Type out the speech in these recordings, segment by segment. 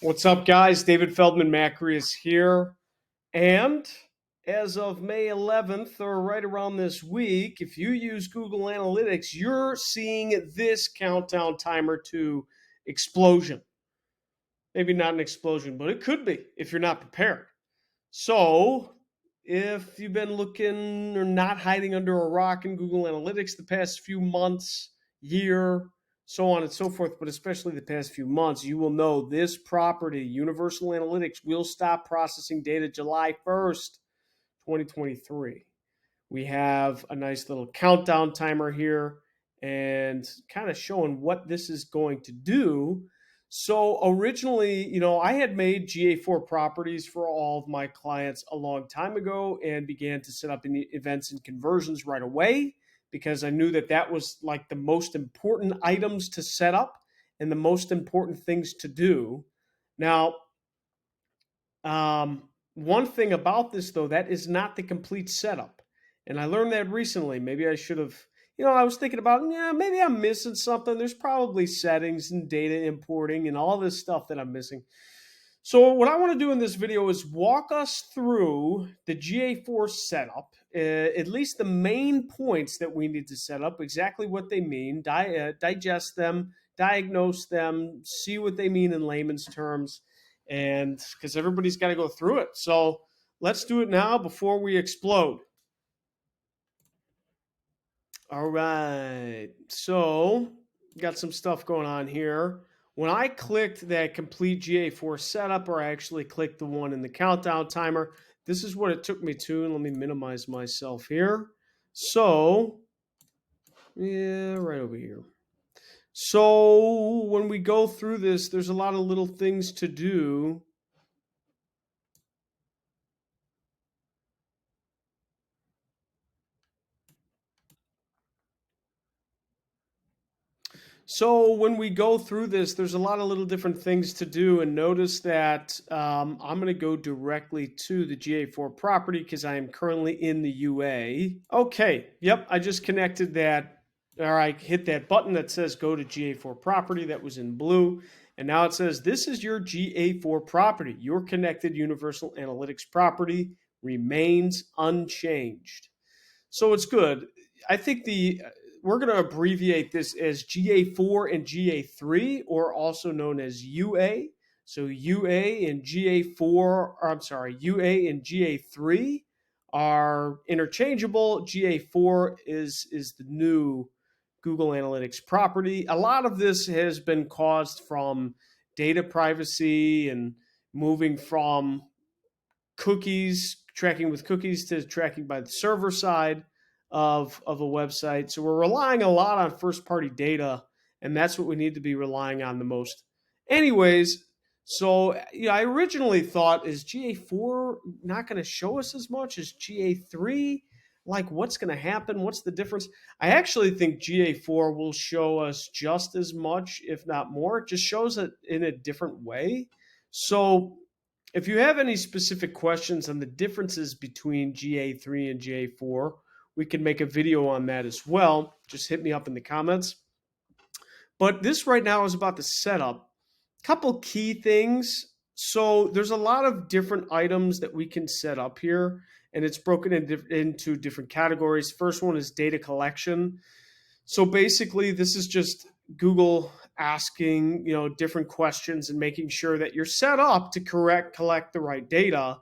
What's up, guys? David Feldman-Makrias here. And as of May 11th, or right around this week, if you use Google Analytics, you're seeing this countdown timer to explosion. Maybe not an explosion, but it could be if you're not prepared. So, if you've been looking or not hiding under a rock in Google Analytics the past few months, year, so on and so forth, but especially the past few months, you will know this property, Universal Analytics, will stop processing data July 1st, 2023. We have a nice little countdown timer here and kind of showing what this is going to do. So originally, I had made GA4 properties for all of my clients a long time ago and began to set up events and conversions right away because I knew that that was like the most important items to set up and the most important things to do. Now, one thing about this, though, that is not the complete setup. And I learned that recently. Maybe I should have, I was thinking about, yeah, maybe I'm missing something. There's probably settings and data importing and all this stuff that I'm missing. So what I want to do in this video is walk us through the GA4 setup, at least the main points that we need to set up, exactly what they mean, digest them, diagnose them, see what they mean in layman's terms, and because everybody's got to go through it. So let's do it now before we explode. All right, so got some stuff going on here. When I clicked that complete GA4 setup, or I actually clicked the one in the countdown timer, this is what it took me to. And let me minimize myself here. So, yeah, right over here. So when we go through this, there's a lot of little things to do. So when we go through this, there's a lot of little different things to do, and notice that I'm going to go directly to the GA4 property because I am currently in the UA. Okay, yep, I just connected that, or I hit that button that says go to GA4 property that was in blue, and now it says this is your GA4 property. Your connected Universal Analytics property remains unchanged. So it's good. I think we're going to abbreviate this as GA4 and GA3, or also known as UA. So UA and GA4, or I'm sorry, UA and GA3 are interchangeable. GA4 is the new Google Analytics property. A lot of this has been caused from data privacy and moving from cookies, tracking with cookies, to tracking by the server side of a website. So we're relying a lot on first party data, and that's what we need to be relying on the most. Anyways, so I originally thought, is GA4 not going to show us as much as GA3? Like, what's going to happen? What's the difference? I actually think GA4 will show us just as much, if not more. It just shows it in a different way. So if you have any specific questions on the differences between GA3 and GA4, we can make a video on that as well. Just hit me up in the comments. But this right now is about the setup. Couple key things. So there's a lot of different items that we can set up here, and it's broken into different categories. First one is data collection. So basically, this is just Google asking, different questions and making sure that you're set up to collect the right data.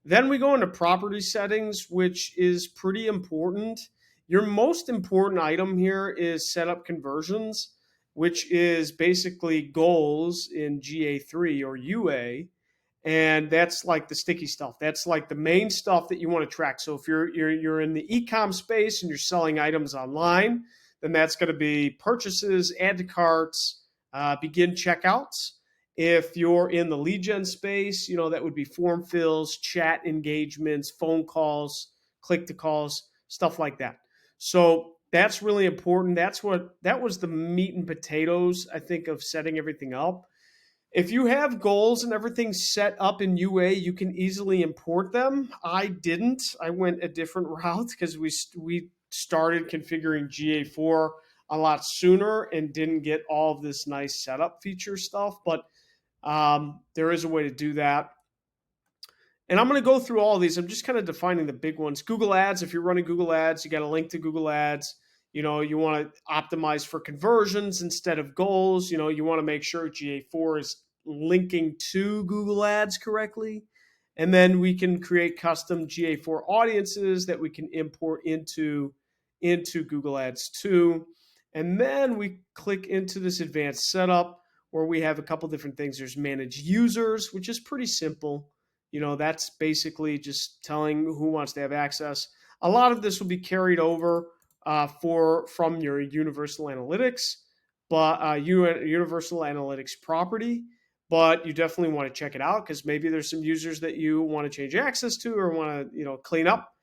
Then we go into property settings, which is pretty important. Your most important item here is setup conversions, which is basically goals in GA3 or UA. And that's like the sticky stuff. That's like the main stuff that you want to track. So if you're in the e-com space and you're selling items online, then that's going to be purchases, add to carts, begin checkouts. If you're in the lead gen space, that would be form fills, chat engagements, phone calls, click to calls, stuff like that. So that's really important. That was the meat and potatoes, I think, of setting everything up. If you have goals and everything set up in UA, you can easily import them. I didn't. I went a different route because we started configuring GA4 a lot sooner and didn't get all of this nice setup feature stuff. But There is a way to do that. And I'm going to go through all of these. I'm just kind of defining the big ones. Google Ads, if you're running Google Ads, you got a link to Google Ads. You want to optimize for conversions instead of goals. You want to make sure GA4 is linking to Google Ads correctly. And then we can create custom GA4 audiences that we can import into Google Ads too. And then we click into this advanced setup where we have a couple different things. There's manage users, which is pretty simple. That's basically just telling who wants to have access. A lot of this will be carried over from your Universal Analytics, but Universal Analytics property. But you definitely want to check it out because maybe there's some users that you want to change access to or want to clean up.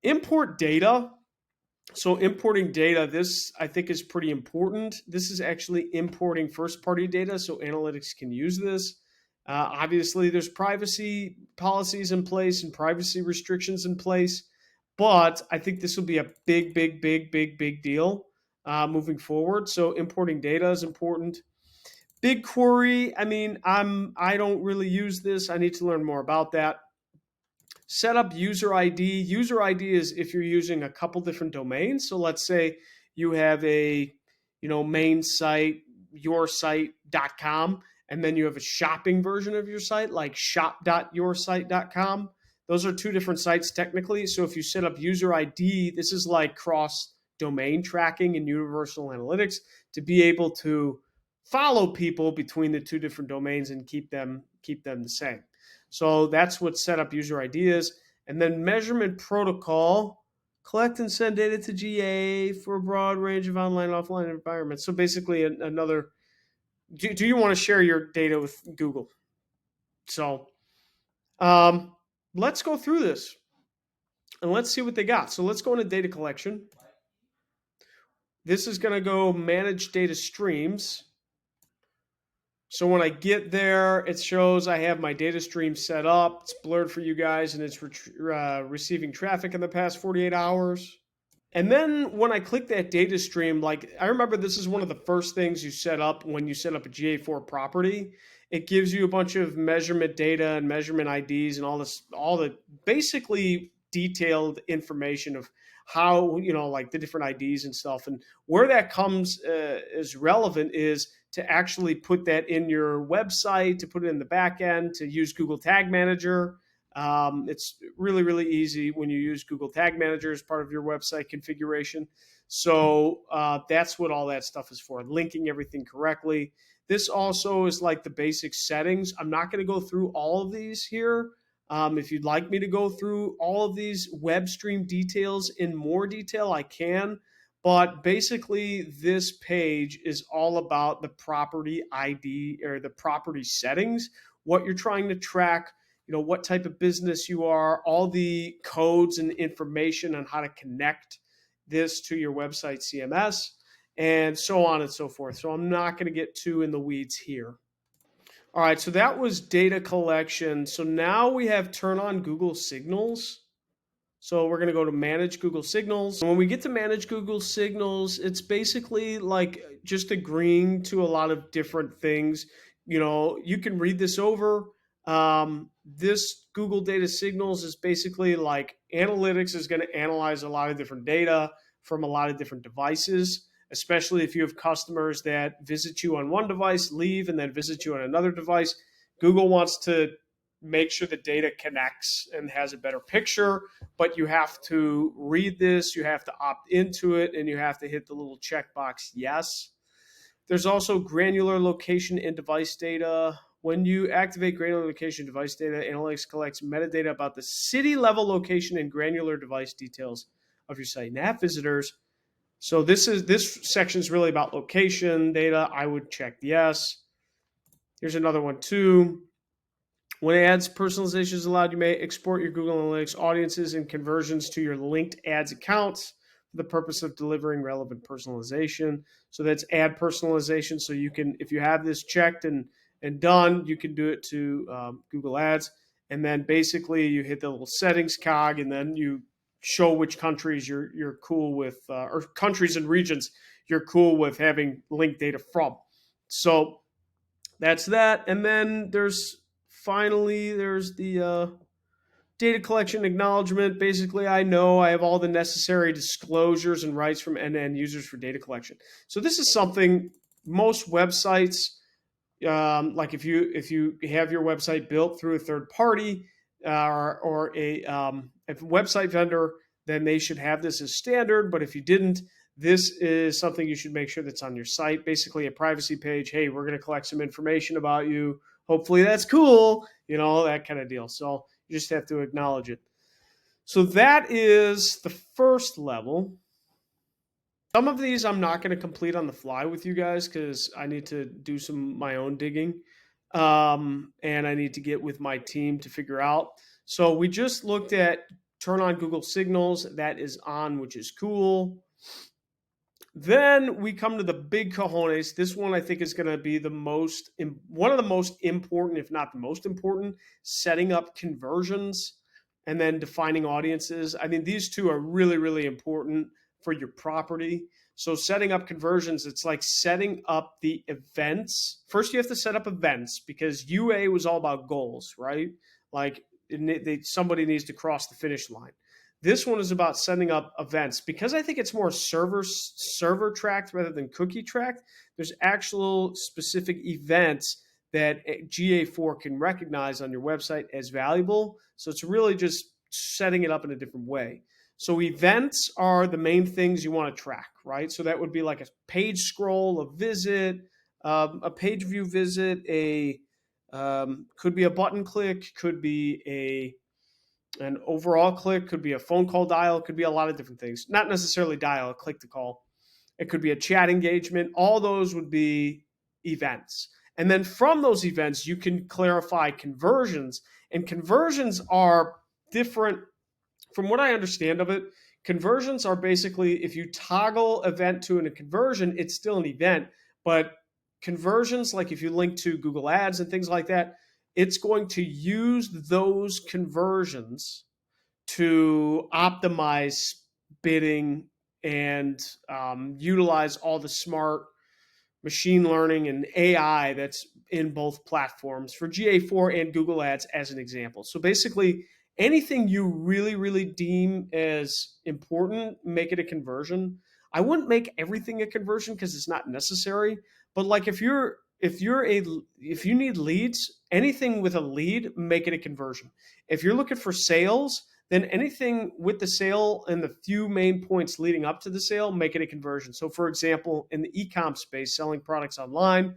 Import data. So importing data, this I think is pretty important. This is actually importing first-party data, so analytics can use this. Obviously, there's privacy policies in place and privacy restrictions in place, but I think this will be a big, big, big, big, big deal moving forward. So importing data is important. BigQuery, I don't really use this. I need to learn more about that. Set up user ID. User ID is if you're using a couple different domains. So let's say you have a main site, yoursite.com, and then you have a shopping version of your site like shop.yoursite.com. Those are two different sites technically. So if you set up user ID, this is like cross domain tracking in Universal Analytics to be able to follow people between the two different domains and keep them the same. So that's what setup user ID is. And then measurement protocol, collect and send data to GA for a broad range of online and offline environments. So basically another, do you want to share your data with Google? So let's go through this and let's see what they got. So let's go into data collection. This is going to go manage data streams. So when I get there, it shows I have my data stream set up. It's blurred for you guys, and it's receiving traffic in the past 48 hours. And then when I click that data stream, like I remember this is one of the first things you set up when you set up a GA4 property. It gives you a bunch of measurement data and measurement IDs and all the basically detailed information of how, like the different IDs and stuff. And where that comes is relevant is to actually put that in your website, to put it in the back end, to use Google Tag Manager. It's really, really easy when you use Google Tag Manager as part of your website configuration. So that's what all that stuff is for, linking everything correctly. This also is like the basic settings. I'm not going to go through all of these here. If you'd like me to go through all of these web stream details in more detail, I can. But basically, this page is all about the property ID or the property settings, what you're trying to track, what type of business you are, all the codes and information on how to connect this to your website CMS, and so on and so forth. So I'm not going to get too in the weeds here. All right, so that was data collection. So now we have turn on Google Signals. So we're going to go to manage Google Signals. And when we get to manage Google Signals, it's basically like just agreeing to a lot of different things. You can read this over. This Google Data Signals is basically like analytics is going to analyze a lot of different data from a lot of different devices, especially if you have customers that visit you on one device, leave, and then visit you on another device. Google wants to make sure the data connects and has a better picture, but you have to read this, you have to opt into it, and you have to hit the little checkbox yes. There's also granular location and device data. When you activate granular location device data, analytics collects metadata about the city level location and granular device details of your site and app visitors. So this section is really about location data. I would check yes. Here's another one too. When ads personalization is allowed, you may export your Google Analytics audiences and conversions to your linked ads accounts for the purpose of delivering relevant personalization. So that's ad personalization. So you can, if you have this checked and done, you can do it to Google Ads. And then basically you hit the little settings cog, and then you show which countries you're cool with, or countries and regions you're cool with having linked data from. So That's that. And then there's the data collection acknowledgement. Basically, I know I have all the necessary disclosures and rights from end-to-end users for data collection. So this is something most websites, like if you have your website built through a third party or if a website vendor, then they should have this as standard. But if you didn't, this is something you should make sure that's on your site. Basically, a privacy page. Hey, we're going to collect some information about you. Hopefully, that's cool. That kind of deal. So you just have to acknowledge it. So that is the first level. Some of these I'm not going to complete on the fly with you guys because I need to do some my own digging, and I need to get with my team to figure out. So we just looked at turn on Google Signals. That is on, which is cool. Then we come to the big cojones. This one I think is going to be one of the most important, if not the most important, setting up conversions and then defining audiences. I mean, these two are really, really important for your property. So setting up conversions, it's like setting up the events. First, you have to set up events because UA was all about goals, right? Like somebody needs to cross the finish line. This one is about setting up events because I think it's more server tracked rather than cookie tracked. There's actual specific events that GA4 can recognize on your website as valuable. So it's really just setting it up in a different way. So events are the main things you want to track, right? So that would be like a page scroll, a visit, a page view visit, could be a button click, could be an overall click, could be a phone call dial, could be a lot of different things. Not necessarily dial, a click to call. It could be a chat engagement. All those would be events. And then from those events, you can clarify conversions. And conversions are different. From what I understand of it, conversions are basically if you toggle event to a conversion, it's still an event. But conversions, like if you link to Google Ads and things like that, it's going to use those conversions to optimize bidding and utilize all the smart machine learning and AI that's in both platforms for GA4 and Google Ads as an example. So basically, anything you really, really deem as important, make it a conversion. I wouldn't make everything a conversion because it's not necessary. But like if you need leads, anything with a lead, make it a conversion. If you're looking for sales, then anything with the sale and the few main points leading up to the sale, make it a conversion. So for example, in the e-com space, selling products online,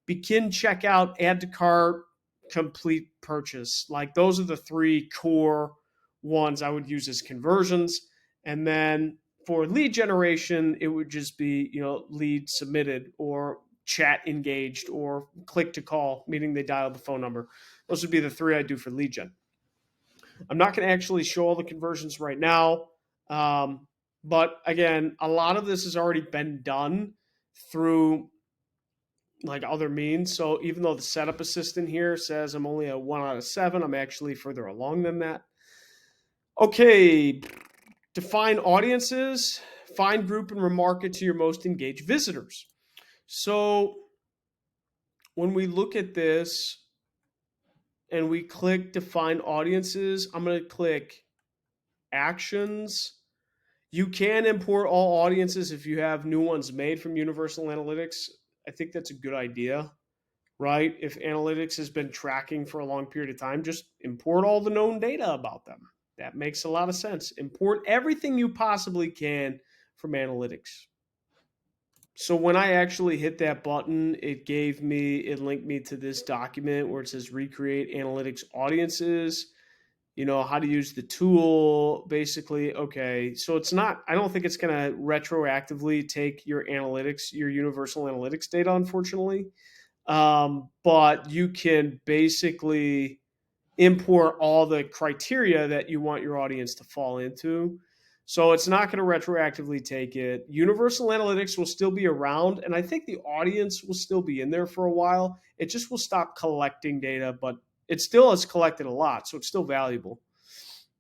begin checkout, add to cart, complete purchase. Like those are the three core ones I would use as conversions. And then for lead generation, it would just be, lead submitted or chat engaged or click to call, meaning they dialed the phone number. Those would be the three I do for lead gen. I'm not going to actually show all the conversions right now. But again, a lot of this has already been done through like other means. So even though the setup assistant here says I'm only a 1 out of 7, I'm actually further along than that. Okay, define audiences, find, group, and remarket to your most engaged visitors. So when we look at this and we click define audiences, I'm going to click actions. You can import all audiences if you have new ones made from Universal Analytics. I think that's a good idea, right? If analytics has been tracking for a long period of time, just import all the known data about them. That makes a lot of sense. Import everything you possibly can from analytics. So when I actually hit that button, it linked me to this document where it says recreate analytics audiences, how to use the tool, basically. Okay, so I don't think it's going to retroactively take your universal analytics data, unfortunately. But you can basically import all the criteria that you want your audience to fall into. So it's not going to retroactively take it. Universal Analytics will still be around, and I think the audience will still be in there for a while. It just will stop collecting data, but it still has collected a lot, so it's still valuable.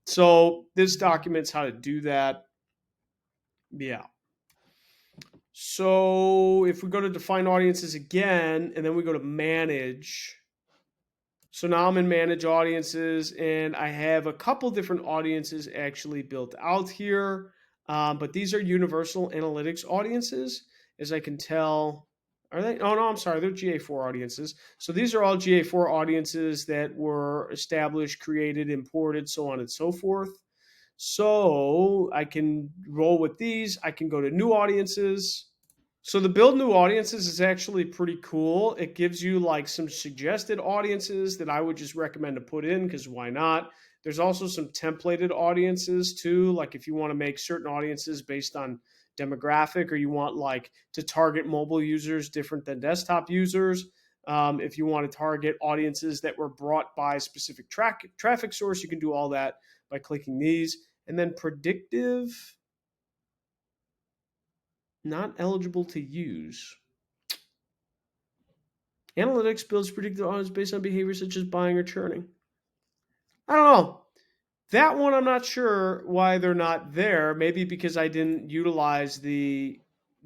So this documents how to do that. Yeah. So if we go to define audiences again, and then we go to manage. So now I'm in manage audiences, and I have a couple different audiences actually built out here. But these are universal analytics audiences, as I can tell. Are they? Oh no, I'm sorry. They're GA4 audiences. So these are all GA4 audiences that were established, created, imported, so on and so forth. So I can roll with these. I can go to new audiences. So the build new audiences is actually pretty cool. It gives you like some suggested audiences that I would just recommend to put in because why not? There's also some templated audiences too. Like if you want to make certain audiences based on demographic, or you want like to target mobile users different than desktop users. If you want to target audiences that were brought by a specific traffic source, you can do all that by clicking these. And then predictive, not eligible to use. Analytics builds predictive audience based on behavior such as buying or churning. I don't know. That one, I'm not sure why they're not there. Maybe because I didn't utilize the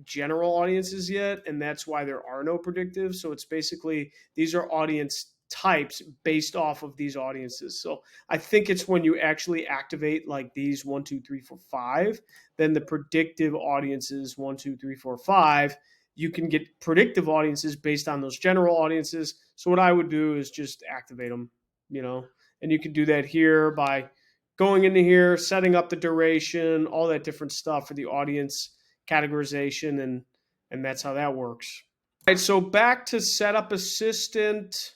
general audiences yet, and that's why there are no predictive. So it's basically these are audience types based off of these audiences. So I think it's when you actually activate like these 1, 2, 3, 4, 5, then the predictive audiences 1, 2, 3, 4, 5. You can get predictive audiences based on those general audiences. So what I would do is just activate them, you know, and you can do that here by going into here, setting up the duration, all that different stuff for the audience categorization, and that's how that works. All right, so back to setup assistant.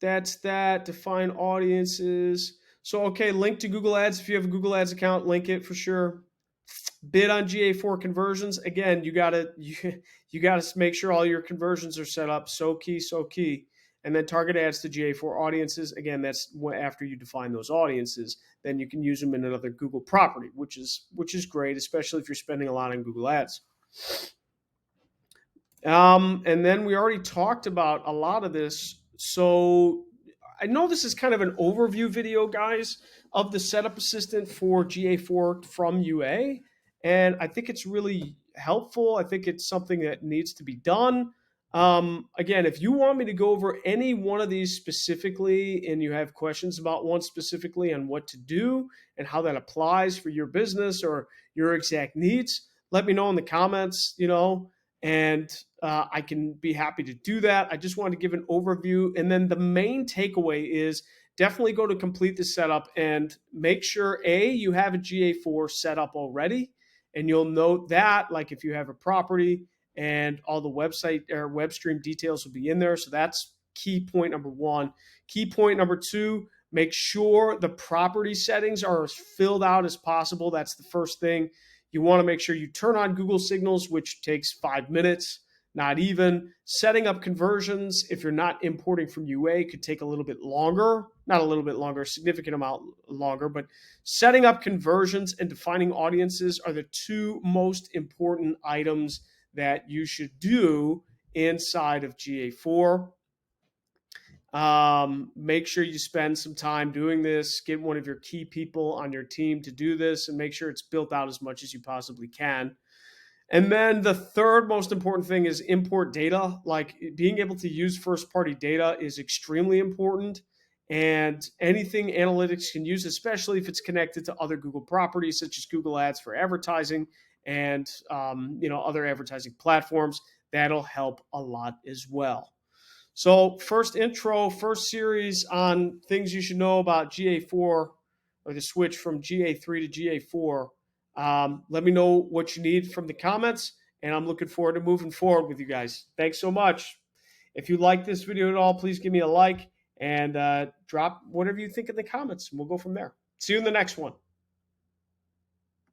That's that. Define audiences. So okay, link to Google Ads. If you have a Google Ads account, link it for sure. Bid on GA4 conversions. Again, you gotta make sure all your conversions are set up. So key, so key. And then target ads to GA4 audiences. Again, that's after you define those audiences. Then you can use them in another Google property, which is great, especially if you're spending a lot on Google Ads. And then we already talked about a lot of this. So I know this is kind of an overview video, guys, of the setup assistant for GA4 from UA. And I think it's really helpful. I think it's something that needs to be done. Again, if you want me to go over any one of these specifically and you have questions about one specifically on what to do and how that applies for your business or your exact needs, let me know in the comments, and I can be happy to do that. I just wanted to give an overview. And then the main takeaway is definitely go to complete the setup and make sure, you have a GA4 set up already. And you'll note that, like if you have a property and all the website or web stream details will be in there. So that's key point number one. Key point number two, make sure the property settings are as filled out as possible. That's the first thing. You want to make sure you turn on Google Signals, which takes 5 minutes, not even. Setting up conversions, if you're not importing from UA, could take a little bit longer. Not a little bit longer, a significant amount longer, but setting up conversions and defining audiences are the two most important items that you should do inside of GA4. Make sure you spend some time doing this. Get one of your key people on your team to do this and make sure it's built out as much as you possibly can. And then the third most important thing is import data. Like being able to use first party data is extremely important. And anything analytics can use, especially if it's connected to other Google properties, such as Google Ads for advertising and other advertising platforms, that'll help a lot as well. So first intro, first series on things you should know about GA4 or the switch from GA3 to GA4. Let me know what you need from the comments, and I'm looking forward to moving forward with you guys. Thanks so much. If you like this video at all, please give me a like and drop whatever you think in the comments, and we'll go from there. See you in the next one.